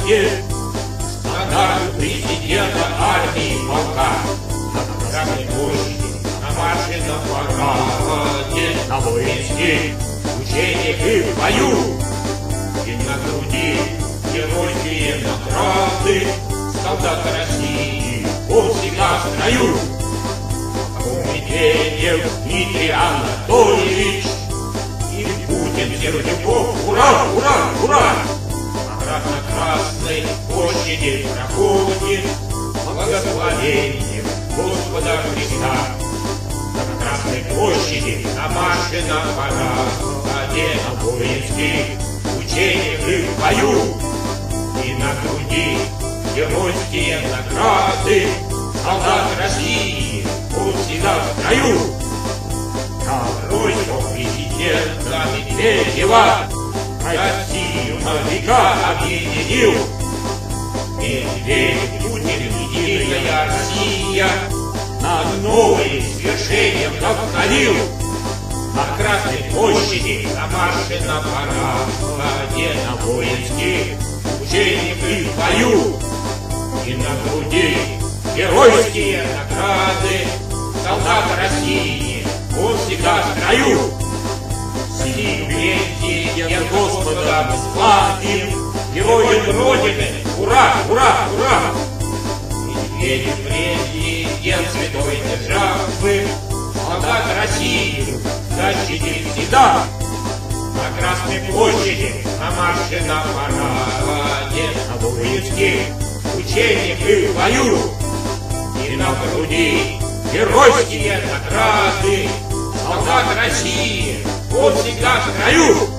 площади стандарт президента армии полка. На Красной площади, на марше, на параде, на воинских учениях и в бою. И на груди геройские награды солдат России, он всегда в строю. Медведев Дмитрий Анатольевич и Путин Сердюков, ура, ура, ура! На Красной площади проходит благословение Господа Христа. На Красной площади, на марше, на параде, на воинских учениях и в бою. И на груди геройские награды солдат России, он всегда в строю. Второй срок президента Медведева Россию на века объединил. Медведев, Путин, единая Россия на новые свершения вдохновил. На Красной площади, на марше, на параде, на воинских учениях и в бою. И на груди геройские награды солдат России, он всегда в строю. Сим Господа славим, героем Родины, ура, ура, ура! Медведев президент святой державы, солдат России защитит всегда. На Красной площади, на марше, на параде, на воинских учениях и в бою. И на груди геройские награды солдат России, он всегда в строю.